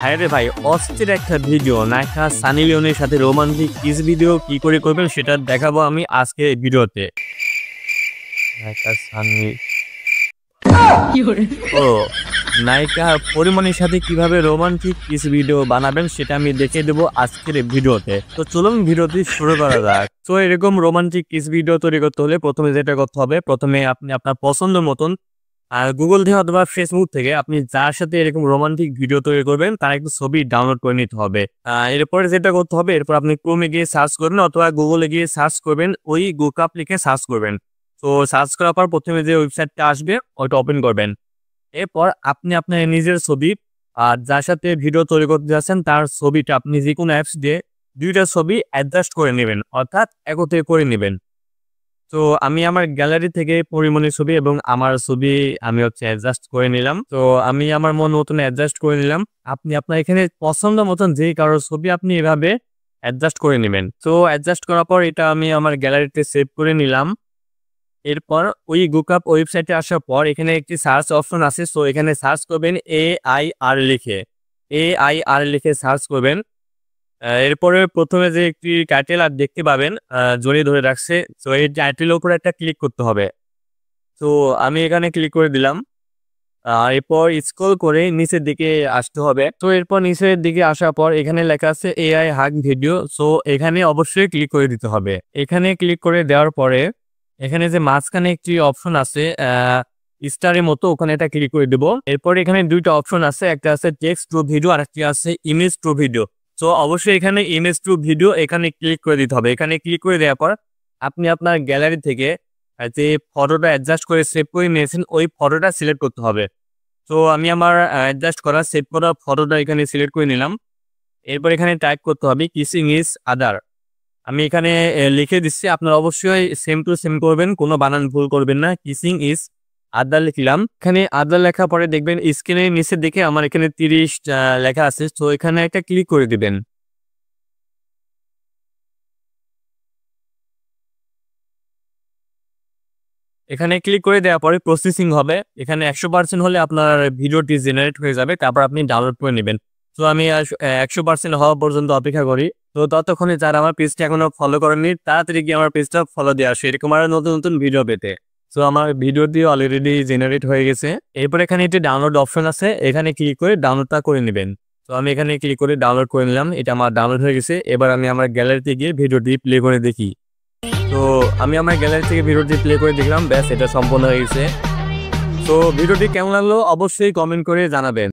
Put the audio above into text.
হ্যাঁ রে ভাই, অস্থির একটা ভিডিও নায়িকা সানি লিওনের সাথে রোমান্টিক কিস ভিডিও কি করে করবেন সেটা দেখাবো আমি আজকে এই ভিডিওতে। নায়িকা সানি ও নায়িকা পরিমণির সাথে কিভাবে রোমান্টিক কিস ভিডিও বানাবেন সেটা আমি দেখিয়ে দেবো আজকের এই ভিডিওতে। তো চলুন ভিডিওটি শুরু করা যাক। তো এরকম রোমান্টিক কিস ভিডিও তৈরি করতে হলে প্রথমে যেটা করতে হবে, প্রথমে আপনি আপনার পছন্দ মতন গুগল থেকে অথবা ফেসবুক থেকে আপনি যার সাথে এরকম রোমান্টিক ভিডিও তৈরি করবেন তার একটু ছবি ডাউনলোড করে নিতে হবে। এরপরে যেটা করতে হবে, এরপর আপনি ক্রোমে গিয়ে সার্চ করবেন অথবা গুগলে গিয়ে সার্চ করবেন, ওই গুকাপ লিখে সার্চ করবেন। তো সার্চ করার পর প্রথমে যে ওয়েবসাইটটা আসবে ওইটা ওপেন করবেন। এরপর আপনি আপনার নিজের ছবি আর যার সাথে ভিডিও তৈরি করতে যাচ্ছেন তার ছবিটা আপনি যে কোনো অ্যাপস দিয়ে দুইটা ছবি অ্যাডজাস্ট করে নেবেন, অর্থাৎ একত্রে করে নেবেন। তো আমি আমার গ্যালারি থেকে পরিমণির ছবি এবং আমার ছবি আমি অ্যাডজাস্ট করে নিলাম। তো আমি আমার মন মতন অ্যাডজাস্ট করে নিলাম। আপনি আপনার এখানে পছন্দ মতন যে কারোর ছবি আপনি এভাবে অ্যাডজাস্ট করে নেবেন। তো অ্যাডজাস্ট করার পর এটা আমি আমার গ্যালারিতে সেভ করে নিলাম। এরপর ওই গুকআপ ওয়েবসাইটে আসার পর এখানে একটি সার্চ অপশন আছে। সো এখানে সার্চ করবেন AIR লিখে সার্চ করবেন। এরপরে প্রথমে যে একটি টাইটেল আর দেখতে পাবেন জড়িয়ে ধরে রাখছে। তো এই টাইটেলের উপর একটা ক্লিক করতে হবে। তো আমি এখানে ক্লিক করে দিলাম। এরপর স্ক্রল করে নিচের দিকে আসতে হবে। তো এরপর নিচের দিকে আসার পর এখানে লেখা আছে AI হাগ ভিডিও। সো এখানে অবশ্যই ক্লিক করে দিতে হবে। এখানে ক্লিক করে দেওয়ার পরে এখানে যে মাঝখানে একটি অপশন আছে স্টারের মতো, ওখানে এটা ক্লিক করে দেবো। এরপর এখানে দুইটা অপশন আছে, একটা আছে টেক্সট টু ভিডিও আর একটি আছে ইমেজ টু ভিডিও। তো অবশ্যই এখানে ইমেজ টু ভিডিও এখানে ক্লিক করে দিতে হবে। এখানে ক্লিক করে দেওয়ার পর আপনি আপনার গ্যালারি থেকে যে ফটোটা অ্যাডজাস্ট করে সেভ করে নিয়েছেন ওই ফটোটা সিলেক্ট করতে হবে। তো আমি আমার অ্যাডজাস্ট করা সেভ করা ফটোটা এখানে সিলেক্ট করে নিলাম। এরপর এখানে টাইপ করতে হবে কিসিং ইজ আদার। আমি এখানে লিখে দিচ্ছি, আপনারা অবশ্যই সেম টু সেম করবেন, কোনো বানান ভুল করবেন না। কিসিং ইজ আদার লিখলাম। এখানে আদার লেখা পরে দেখবেন স্ক্রিনের নিচের দিকে আমার এখানে 30 লেখা আছে। তো এখানে একটা ক্লিক করে দিবেন। এখানে ক্লিক করে দেওয়ার পরে প্রসেসিং হবে। এখানে 100% হলে আপনার ভিডিওটি জেনারেট হয়ে যাবে, তারপর আপনি ডাউনলোড করে নেবেন। তো আমি 100% হওয়া পর্যন্ত অপেক্ষা করি। তো ততক্ষণে যারা আমার পেজটা এখনো ফলো করেননি তাড়াতাড়ি গিয়ে আমার পেজটা ফলো দিয়ে আসে এরকম আরো নতুন নতুন ভিডিও পেতে। তো আমার ভিডিওটি অলরেডি জেনারেট হয়ে গেছে। এরপর এখানে একটি ডাউনলোড অপশন আছে, এখানে ক্লিক করে ডাউনলোডটা করে নেবেন। তো আমি এখানে ক্লিক করে ডাউনলোড করে নিলাম। এটা আমার ডাউনলোড হয়ে গেছে। এবার আমি আমার গ্যালারিতে গিয়ে ভিডিওটি প্লে করে দেখি। তো আমি আমার গ্যালারি থেকে ভিডিওটি প্লে করে দেখলাম, ব্যাস এটা সম্পূর্ণ হয়ে গেছে। তো ভিডিওটি কেমন লাগলো অবশ্যই কমেন্ট করে জানাবেন।